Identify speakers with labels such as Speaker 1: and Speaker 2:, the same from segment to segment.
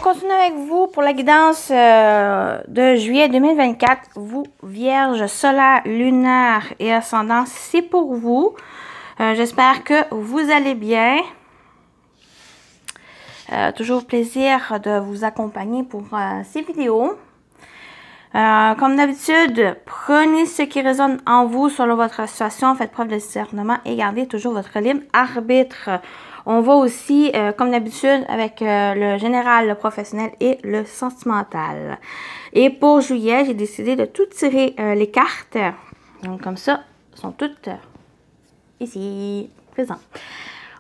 Speaker 1: continue avec vous pour la guidance de juillet 2024. Vous, Vierge, solaire, lunaire et ascendant, c'est pour vous. J'espère que vous allez bien. Toujours plaisir de vous accompagner pour ces vidéos. Comme d'habitude, prenez ce qui résonne en vous selon votre situation, faites preuve de discernement et gardez toujours votre libre arbitre. On va aussi, comme d'habitude, avec le général, le professionnel et le sentimental. Et pour juillet, j'ai décidé de tout tirer les cartes. Donc comme ça, elles sont toutes ici, présentes.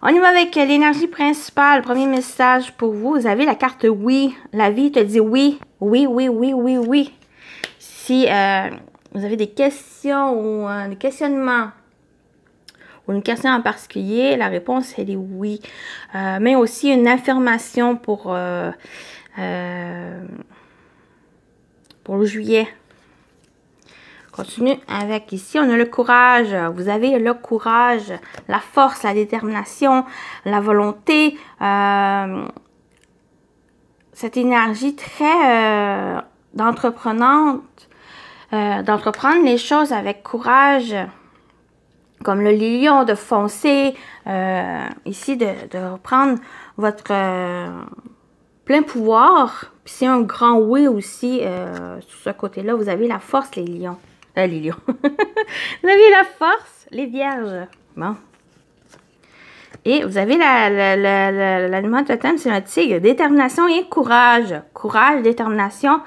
Speaker 1: On y va avec l'énergie principale. Premier message pour vous. Vous avez la carte oui. La vie te dit oui. Oui, oui, oui, oui, oui. Si vous avez des questions ou des questionnements ou une question en particulier, la réponse elle est oui. Mais aussi une affirmation pour le juillet. Continue avec ici, on a le courage. Vous avez le courage, la force, la détermination, la volonté. Cette énergie très d'entreprendre les choses avec courage. Comme le lion, de foncer, ici de reprendre votre plein pouvoir. Puis c'est un grand oui aussi, sur ce côté-là, vous avez la force, les lions. Les lions. Vous avez la force, les vierges. Bon. Et vous avez l'aliment totem, c'est un tigre. Détermination et courage. Courage, détermination.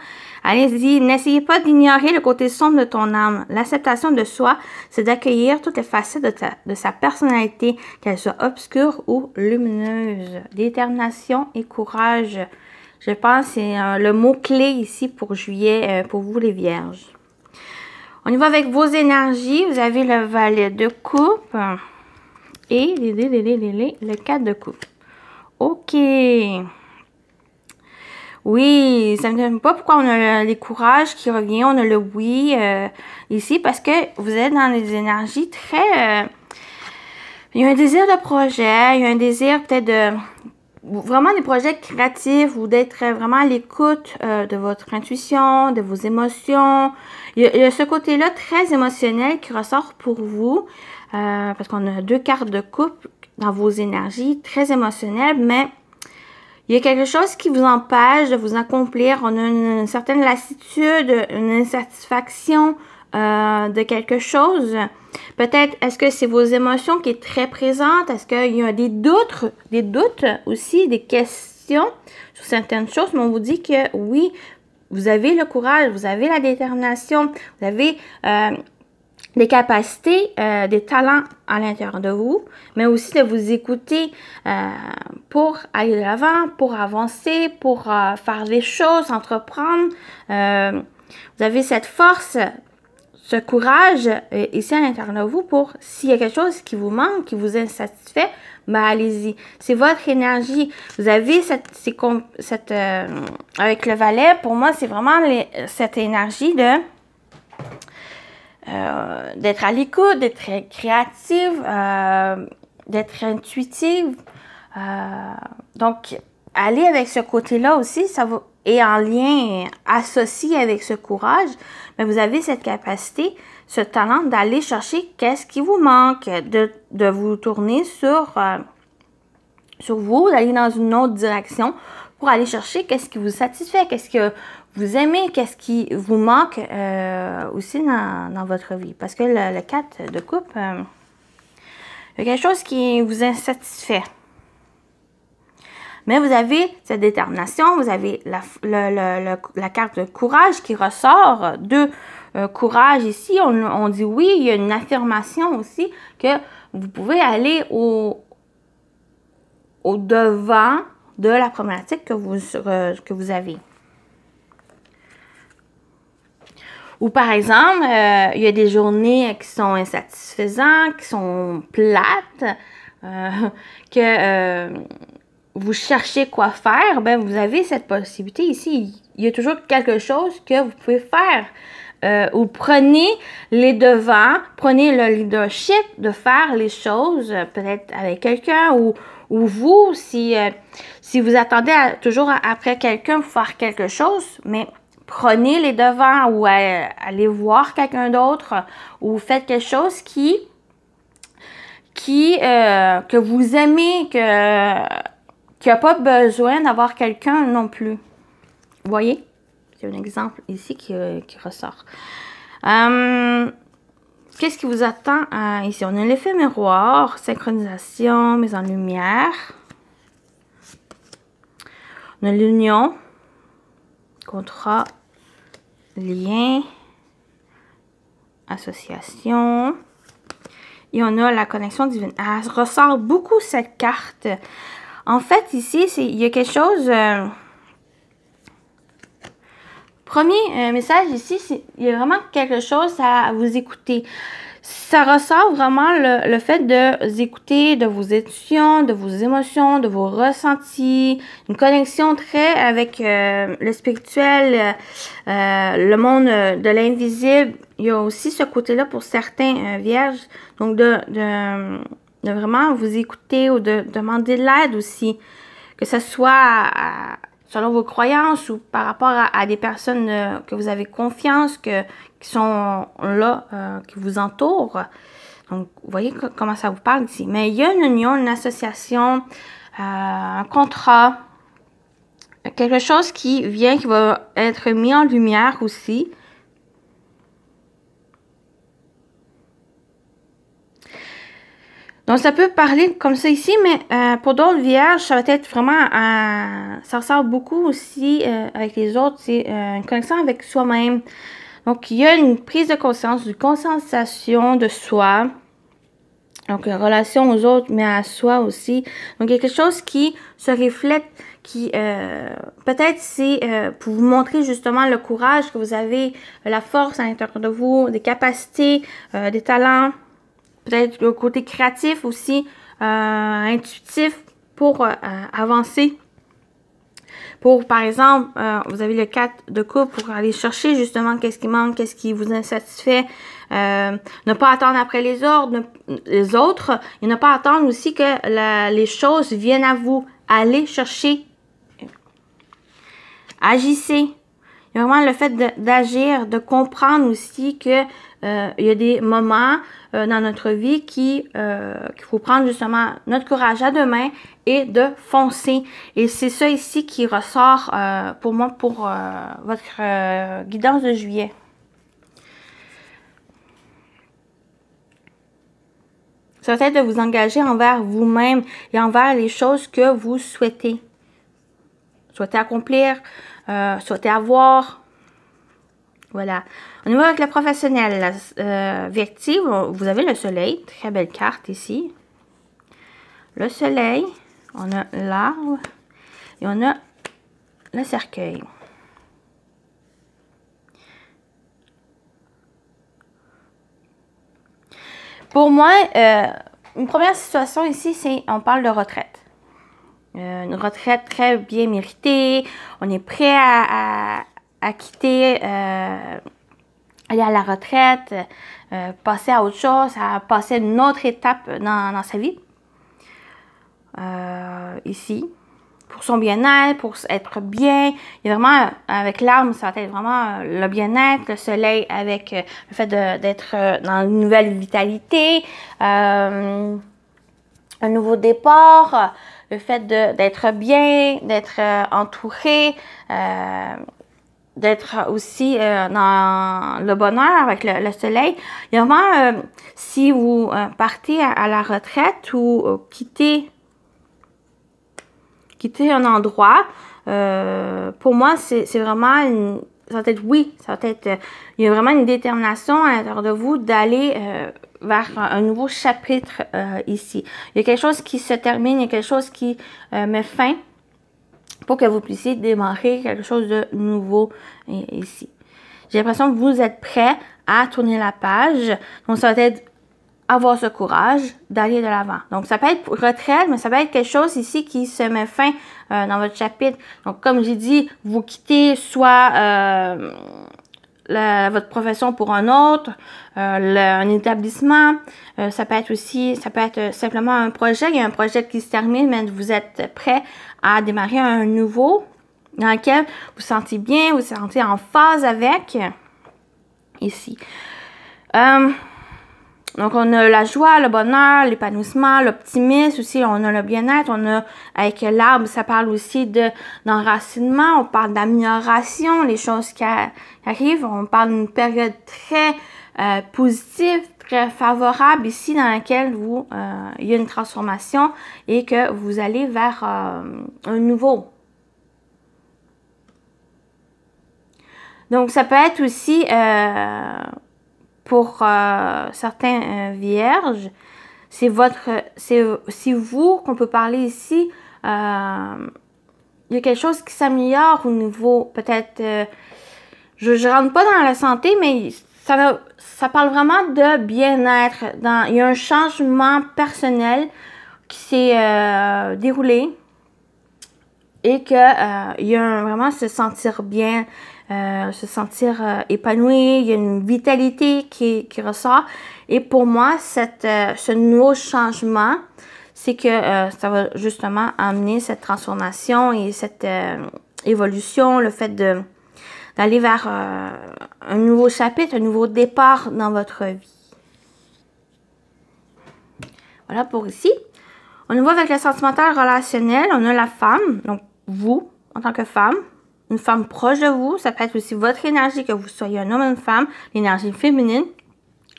Speaker 1: Allez-y, n'essayez pas d'ignorer le côté sombre de ton âme. L'acceptation de soi, c'est d'accueillir toutes les facettes de sa personnalité, qu'elles soient obscures ou lumineuses. Détermination et courage. Je pense que c'est le mot-clé ici pour juillet, pour vous les vierges. On y va avec vos énergies. Vous avez le valet de coupe et le 4 de coupe. OK. Oui, ça ne me dit pas pourquoi on a les courages qui revient, on a le oui ici, parce que vous êtes dans des énergies très... il y a un désir de projet, il y a un désir peut-être de... vraiment des projets créatifs ou d'être vraiment à l'écoute de votre intuition, de vos émotions. Il y a ce côté-là très émotionnel qui ressort pour vous, parce qu'on a deux cartes de coupe dans vos énergies, très émotionnelles, mais... il y a quelque chose qui vous empêche de vous accomplir. On a une certaine lassitude, une insatisfaction de quelque chose. Peut-être, est-ce que c'est vos émotions qui est très présente? Est-ce qu'il y a des doutes aussi, des questions sur certaines choses? Mais on vous dit que oui, vous avez le courage, vous avez la détermination, vous avez... des capacités, des talents à l'intérieur de vous, mais aussi de vous écouter pour aller de l'avant, pour avancer, pour faire des choses, entreprendre. Vous avez cette force, ce courage ici à l'intérieur de vous pour, s'il y a quelque chose qui vous manque, qui vous insatisfait, ben allez-y. C'est votre énergie. Vous avez avec le valet, pour moi, c'est vraiment cette énergie de... d'être à l'écoute, d'être créative, d'être intuitive. Donc, aller avec ce côté-là aussi, ça va, et en lien associé avec ce courage, mais vous avez cette capacité, ce talent d'aller chercher qu'est-ce qui vous manque, de vous tourner sur vous, d'aller dans une autre direction pour aller chercher qu'est-ce qui vous satisfait, qu'est-ce que vous aimez, qu'est-ce qui vous manque aussi dans votre vie. Parce que le 4 de coupe, il y a quelque chose qui vous insatisfait. Mais vous avez cette détermination, vous avez la carte de courage qui ressort de courage ici. On dit oui, il y a une affirmation aussi que vous pouvez aller au-devant de la problématique que vous avez. Ou par exemple, il y a des journées qui sont insatisfaisantes, qui sont plates, que vous cherchez quoi faire, ben vous avez cette possibilité ici. Il y a toujours quelque chose que vous pouvez faire ou prenez les devants, prenez le leadership de faire les choses, peut-être avec quelqu'un ou vous, si vous attendez toujours après quelqu'un pour faire quelque chose, mais prenez les devants ou allez voir quelqu'un d'autre ou faites quelque chose que vous aimez, qui n'a pas besoin d'avoir quelqu'un non plus. Vous voyez? C'est un exemple ici qui ressort. Qu'est-ce qui vous attend ici? On a l'effet miroir, synchronisation, mise en lumière. On a l'union, contrat, lien, association. Et on a la connexion divine. Elle ressort beaucoup cette carte. En fait, ici, il y a quelque chose... premier message ici, il y a vraiment quelque chose à vous écouter. Ça ressort vraiment le fait de vous écouter, de vos intuitions, de vos émotions, de vos ressentis, une connexion très avec le spirituel, le monde de l'invisible. Il y a aussi ce côté-là pour certains vierges, donc de vraiment vous écouter ou de demander de l'aide aussi, que ce soit selon vos croyances ou par rapport à des personnes que vous avez confiance, qui sont là, qui vous entourent. Donc, vous voyez comment ça vous parle ici. Mais il y a une union, une association, un contrat, quelque chose qui va être mis en lumière aussi. Donc, ça peut parler comme ça ici, mais pour d'autres vierges, ça va être vraiment... ça ressort beaucoup aussi avec les autres. C'est une connexion avec soi-même. Donc, il y a une prise de conscience, une conscientisation de soi. Donc, une relation aux autres, mais à soi aussi. Donc, il y a quelque chose qui se reflète, qui peut-être c'est pour vous montrer justement le courage que vous avez, la force à l'intérieur de vous, des capacités, des talents. Peut-être le côté créatif aussi, intuitif pour avancer. Pour, par exemple, vous avez le 4 de coupe pour aller chercher justement qu'est-ce qui manque, qu'est-ce qui vous insatisfait. Ne pas attendre après les autres. Et ne pas attendre aussi que les choses viennent à vous. Allez chercher. Agissez. Il y a vraiment le fait d'agir, de comprendre aussi que il y a des moments dans notre vie qu'il faut prendre justement notre courage à deux mains et de foncer. Et c'est ça ici qui ressort pour moi pour votre guidance de juillet. Ça va être de vous engager envers vous-même et envers les choses que vous souhaitez. Souhaitez accomplir, souhaitez avoir. Voilà. Au niveau avec le professionnel, Virti, vous avez le soleil. Très belle carte ici. Le soleil. On a l'arbre. Et on a le cercueil. Pour moi, une première situation ici, c'est on parle de retraite. Une retraite très bien méritée. On est prêt à quitter, aller à la retraite, passer à autre chose, à passer une autre étape dans sa vie. Ici, pour son bien-être, pour être bien. Il y a vraiment, avec l'arbre, ça va être vraiment le bien-être, le soleil avec le fait d'être dans une nouvelle vitalité, un nouveau départ, le fait d'être bien, d'être entouré, d'être aussi dans le bonheur avec le soleil. Il y a vraiment, si vous partez à la retraite ou quittez un endroit, pour moi, c'est vraiment ça va être oui, ça va être, il y a vraiment une détermination à l'intérieur de vous d'aller vers un nouveau chapitre ici. Il y a quelque chose qui se termine, il y a quelque chose qui met fin pour que vous puissiez démarrer quelque chose de nouveau ici. J'ai l'impression que vous êtes prêt à tourner la page. Donc, ça va être avoir ce courage d'aller de l'avant. Donc, ça peut être retraite, mais ça peut être quelque chose ici qui se met fin dans votre chapitre. Donc, comme j'ai dit, vous quittez soit votre profession pour un autre, un établissement. Ça peut être simplement un projet. Il y a un projet qui se termine, mais vous êtes prêt à démarrer un nouveau dans lequel vous vous sentez bien, vous vous sentez en phase avec. Ici. Donc, on a la joie, le bonheur, l'épanouissement, l'optimisme aussi, on a le bien-être, on a, avec l'arbre, ça parle aussi d'enracinement, on parle d'amélioration, les choses qui arrivent, on parle d'une période très positive, très favorable ici, dans laquelle il y a une transformation et que vous allez vers un nouveau. Donc, ça peut être aussi... pour certains vierges, c'est vous qu'on peut parler ici. Il y a quelque chose qui s'améliore au niveau, peut-être, je rentre pas dans la santé, mais ça parle vraiment de bien-être. Il y a un changement personnel qui s'est déroulé et que il y a vraiment se sentir bien, se sentir épanoui, il y a une vitalité qui ressort. Et pour moi, ce nouveau changement, c'est que ça va justement amener cette transformation et cette évolution, le fait d'aller vers un nouveau chapitre, un nouveau départ dans votre vie. Voilà pour ici. On y va avec le sentimental relationnel. On a la femme, donc vous, en tant que femme, une femme proche de vous. Ça peut être aussi votre énergie, que vous soyez un homme ou une femme, l'énergie féminine.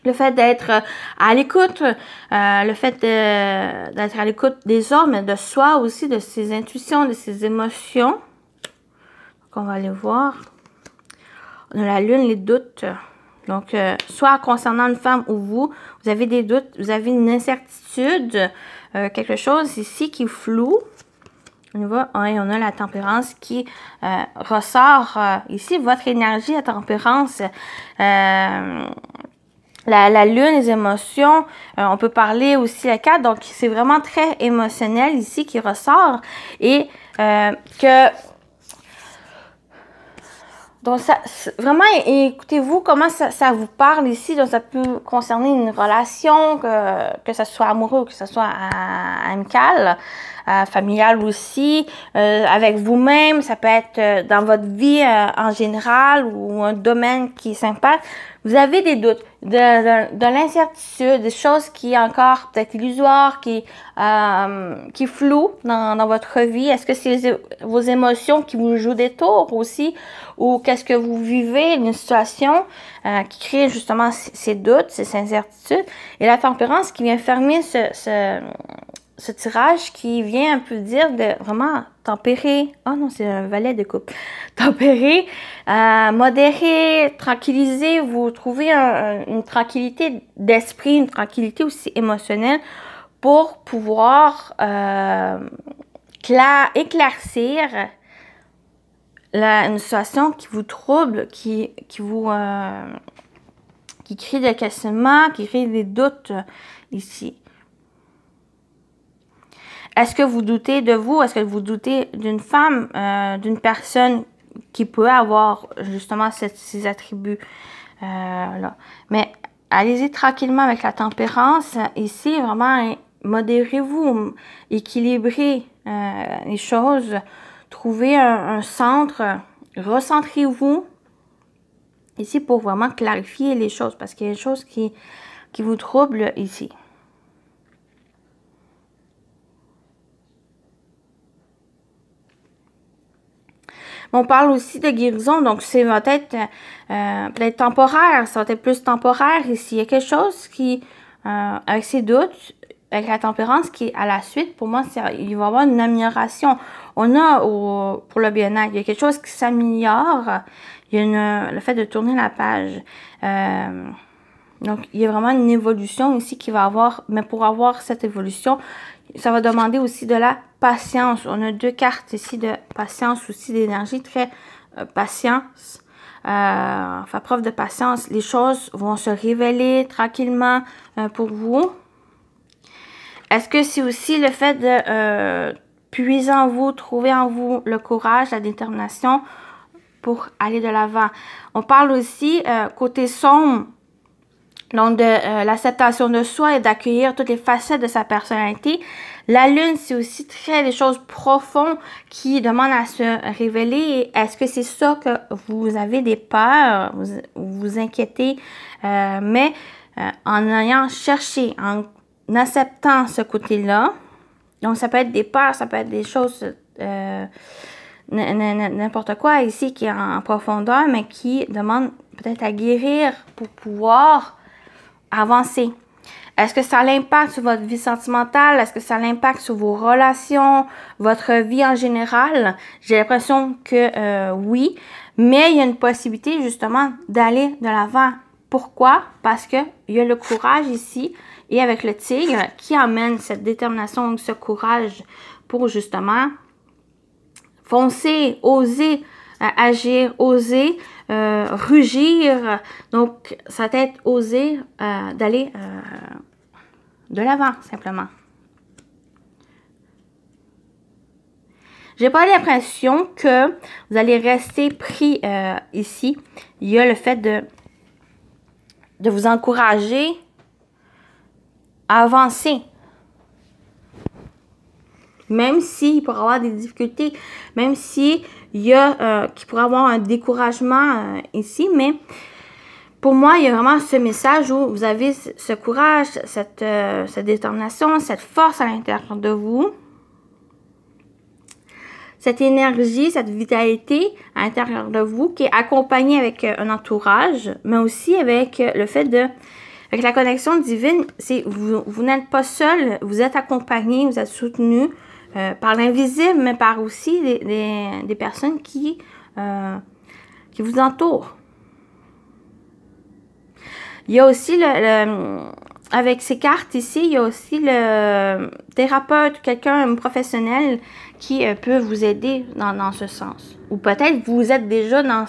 Speaker 1: Le fait d'être à l'écoute, le fait d'être à l'écoute des autres, mais de soi aussi, de ses intuitions, de ses émotions. Donc, on va aller voir. On a la lune, les doutes. Donc, soit concernant une femme ou vous avez des doutes, vous avez une incertitude, quelque chose ici qui est flou. On a la tempérance qui ressort ici. Votre énergie, la tempérance, la lune, les émotions. On peut parler aussi la 4. Donc, c'est vraiment très émotionnel ici qui ressort. Et donc, vraiment, écoutez-vous comment ça vous parle ici. Donc, ça peut concerner une relation, que ce soit amoureux ou que ce soit amical, familial aussi, avec vous-même. Ça peut être dans votre vie en général ou un domaine qui s'impacte. Vous avez des doutes, de l'incertitude, des choses qui encore peut-être illusoires, qui flouent dans votre vie. Est-ce que c'est vos émotions qui vous jouent des tours aussi? Ou qu'est-ce que vous vivez, une situation qui crée justement ces doutes, ces incertitudes? Et la tempérance qui vient fermer ce tirage, qui vient un peu dire de vraiment tempérer. Oh non, c'est un valet de coupe. Tempérer, modérer, tranquilliser, vous trouvez une tranquillité d'esprit, une tranquillité aussi émotionnelle pour pouvoir éclaircir une situation qui vous trouble, qui crée des questionnements, qui crée des doutes ici. Est-ce que vous doutez de vous? Est-ce que vous doutez d'une femme, d'une personne qui peut avoir justement ces attributs là? Mais allez-y tranquillement avec la tempérance. Ici, vraiment, modérez-vous, équilibrez les choses, trouvez un centre, recentrez-vous ici pour vraiment clarifier les choses parce qu'il y a des choses qui vous troublent ici. On parle aussi de guérison, donc c'est peut-être temporaire, ça va être plus temporaire ici. Il y a quelque chose qui, avec ces doutes, avec la tempérance qui est à la suite, pour moi, il va y avoir une amélioration. On a pour le bien-être, il y a quelque chose qui s'améliore, il y a le fait de tourner la page. Donc, il y a vraiment une évolution ici qui va avoir, mais pour avoir cette évolution, ça va demander aussi de la patience. On a 2 cartes ici de patience aussi, d'énergie, très patience. Faire preuve de patience. Les choses vont se révéler tranquillement pour vous. Est-ce que c'est aussi le fait de puiser en vous, trouver en vous le courage, la détermination pour aller de l'avant. On parle aussi côté sombre, donc de l'acceptation de soi et d'accueillir toutes les facettes de sa personnalité. La lune, c'est aussi très des choses profondes qui demandent à se révéler. Est-ce que c'est ça que vous avez des peurs, vous vous inquiétez, mais en ayant cherché, en acceptant ce côté-là, donc ça peut être des peurs, ça peut être des choses, n'importe quoi ici qui est en profondeur, mais qui demande peut-être à guérir pour pouvoir avancer. Est-ce que ça a l'impact sur votre vie sentimentale? Est-ce que ça a l'impact sur vos relations, votre vie en général? J'ai l'impression que oui, mais il y a une possibilité justement d'aller de l'avant. Pourquoi? Parce qu'il y a le courage ici et avec le tigre qui amène cette détermination, ce courage pour justement foncer, oser agir, oser rugir. Donc, ça va être oser d'aller de l'avant, simplement. J'ai pas l'impression que vous allez rester pris ici. Il y a le fait de vous encourager à avancer. Même s'il pourrait y avoir des difficultés, même s'il y a qu'il pourrait y avoir un découragement ici, mais pour moi, il y a vraiment ce message où vous avez ce courage, cette détermination, cette force à l'intérieur de vous, cette énergie, cette vitalité à l'intérieur de vous qui est accompagnée avec un entourage, mais aussi avec le fait de, avec la connexion divine, c'est vous n'êtes pas seul, vous êtes accompagné, vous êtes soutenu par l'invisible, mais par aussi des personnes qui vous entourent. Il y a aussi avec ces cartes ici, il y a aussi le thérapeute, quelqu'un, un professionnel qui peut vous aider dans ce sens. Ou peut-être vous êtes déjà dans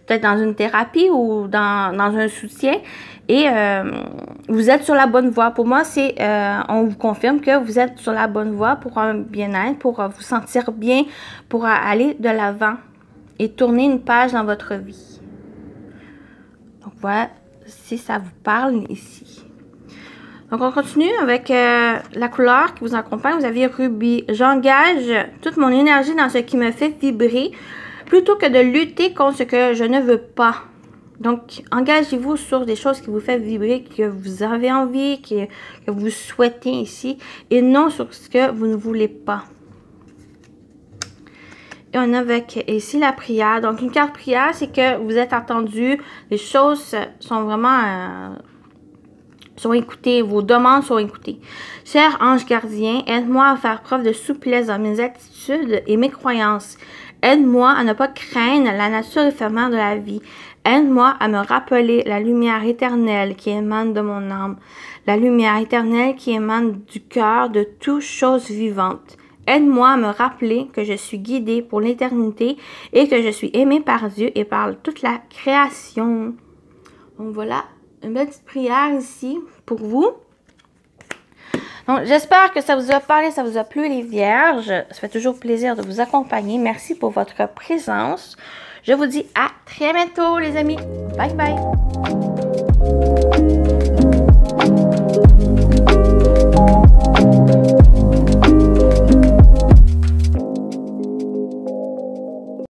Speaker 1: peut-être dans une thérapie ou dans un soutien et vous êtes sur la bonne voie. Pour moi, on vous confirme que vous êtes sur la bonne voie pour un bien-être, pour vous sentir bien, pour aller de l'avant et tourner une page dans votre vie. Donc voilà. Si ça vous parle ici. Donc, on continue avec la couleur qui vous accompagne. Vous avez rubis. J'engage toute mon énergie dans ce qui me fait vibrer plutôt que de lutter contre ce que je ne veux pas. Donc, engagez-vous sur des choses qui vous font vibrer, que vous avez envie, que vous souhaitez ici, et non sur ce que vous ne voulez pas. Et on a avec ici la prière. Donc, une carte prière, c'est que vous êtes entendu. Les choses sont vraiment sont écoutées. Vos demandes sont écoutées. Cher ange gardien, aide-moi à faire preuve de souplesse dans mes attitudes et mes croyances. Aide-moi à ne pas craindre la nature éphémère de la vie. Aide-moi à me rappeler la lumière éternelle qui émane de mon âme. La lumière éternelle qui émane du cœur de toute chose vivante. Aide-moi à me rappeler que je suis guidée pour l'éternité et que je suis aimée par Dieu et par toute la création. Donc voilà, une petite prière ici pour vous. Donc j'espère que ça vous a parlé, ça vous a plu les vierges. Ça fait toujours plaisir de vous accompagner. Merci pour votre présence. Je vous dis à très bientôt les amis. Bye bye.